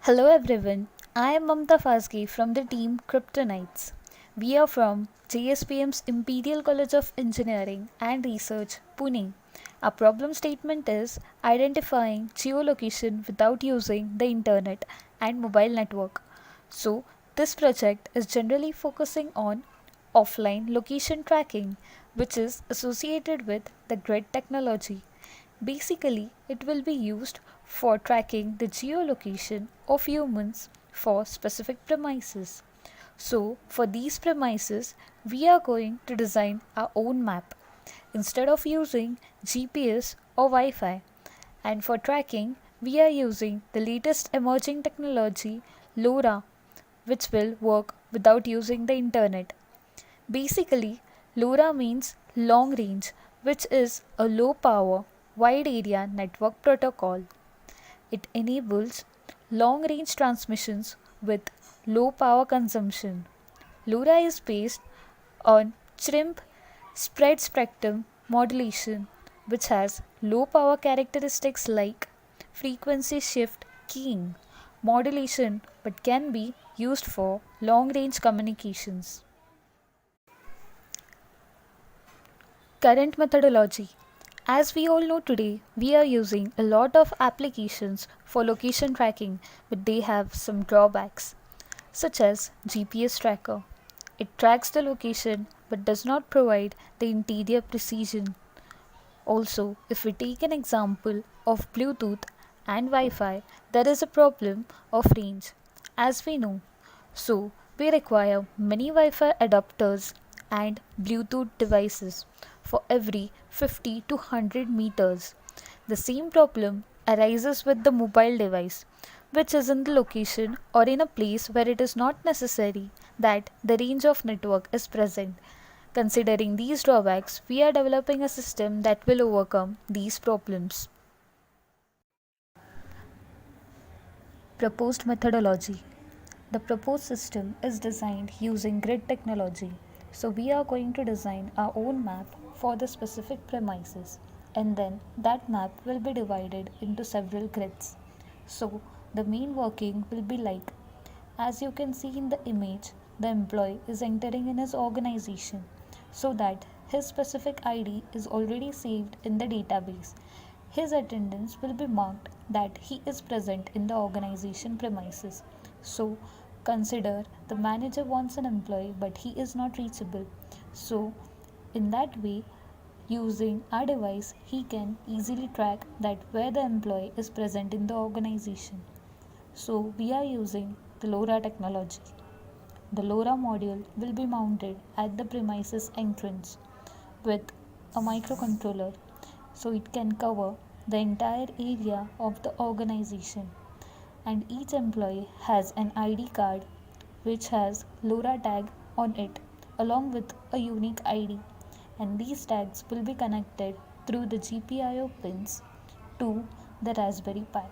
Hello everyone, I am Mamta Fazgi from the team Kryptonites. We are from JSPM's Imperial College of Engineering and Research, Pune. Our problem statement is identifying geolocation without using the internet and mobile network. So, this project is generally focusing on offline location tracking, which is associated with the grid technology. Basically, it will be used for tracking the geolocation of humans for specific premises. So, for these premises, we are going to design our own map instead of using GPS or Wi Fi. And for tracking, we are using the latest emerging technology, LoRa, which will work without using the internet. Basically, LoRa means long range, which is a low power, wide area network protocol. It enables long range transmissions with low power consumption. LoRa is based on chrimp spread spectrum modulation, which has low power characteristics like frequency shift keying modulation but can be used for long range communications. Current methodology. As we all know today, we are using a lot of applications for location tracking, but they have some drawbacks, such as GPS tracker. It tracks the location but does not provide the interior precision. Also, if we take an example of Bluetooth and Wi Fi, there is a problem of range, as we know. So, we require many Wi Fi adapters and Bluetooth devices for every 50 to 100 meters. The same problem arises with the mobile device, which is in the location or in a place where it is not necessary that the range of network is present. Considering these drawbacks, we are developing a system that will overcome these problems. Proposed methodology. The proposed system is designed using grid technology. So we are going to design our own map for the specific premises, and then that map will be divided into several grids. So the main working will be like, as you can see in the image, the employee is entering in his organization so that his specific ID is already saved in the database. His attendance will be marked that he is present in the organization premises. So, consider the manager wants an employee but he is not reachable. So, in that way, using our device, he can easily track that where the employee is present in the organization. So, we are using the LoRa technology. The LoRa module will be mounted at the premises entrance with a microcontroller so it can cover the entire area of the organization, and each employee has an ID card which has LoRa tag on it along with a unique ID, and these tags will be connected through the GPIO pins to the Raspberry Pi.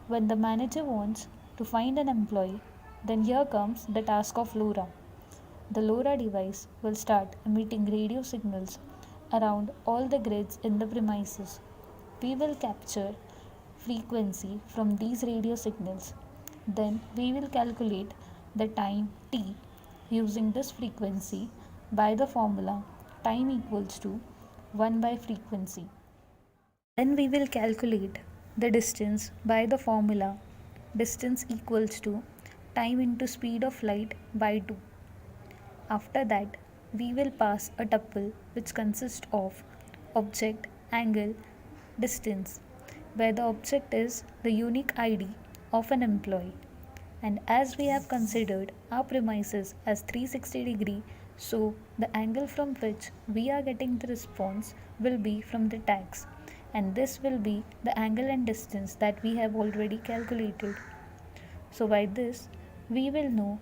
When the manager wants to find an employee, then here comes the task of LoRa. The LoRa device will start emitting radio signals around all the grids in the premises. We will capture frequency from these radio signals. Then we will calculate the time t using this frequency by the formula time equals to 1 by frequency. Then we will calculate the distance by the formula distance equals to time into speed of light by 2. After that, we will pass a tuple which consists of object, angle, distance, where the object is the unique ID of an employee. And as we have considered our premises as 360-degree, so the angle from which we are getting the response will be from the tags, and this will be the angle and distance that we have already calculated. So by this, we will know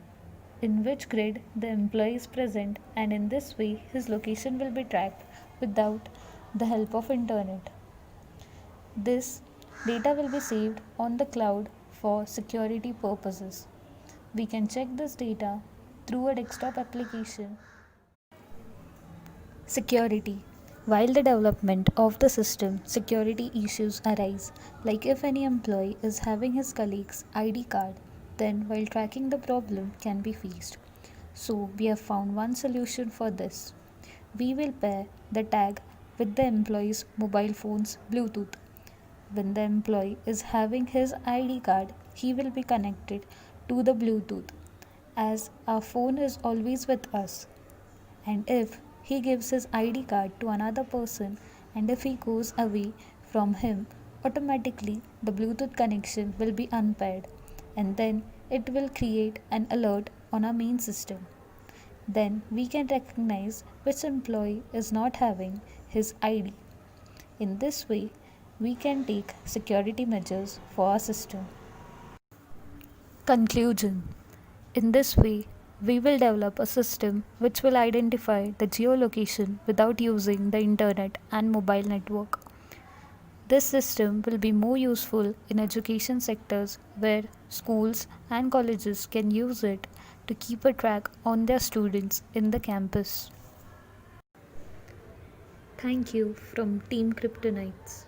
in which grid the employee is present, and in this way his location will be tracked without the help of internet. This data will be saved on the cloud for security purposes. We can check this data through a desktop application. Security. While the development of the system, security issues arise, like if any employee is having his colleague's ID card, then while tracking the problem can be faced. So we have found one solution for this. We will pair the tag with the employee's mobile phone's Bluetooth. When the employee is having his ID card, he will be connected to the Bluetooth as our phone is always with us. And if he gives his ID card to another person and if he goes away from him, automatically the Bluetooth connection will be unpaired and then it will create an alert on our main system. Then we can recognize which employee is not having his ID. In this way, we can take security measures for our system. Conclusion. In this way, we will develop a system which will identify the geolocation without using the internet and mobile network. This system will be more useful in education sectors where schools and colleges can use it to keep a track on their students in the campus. Thank you from Team Kryptonites.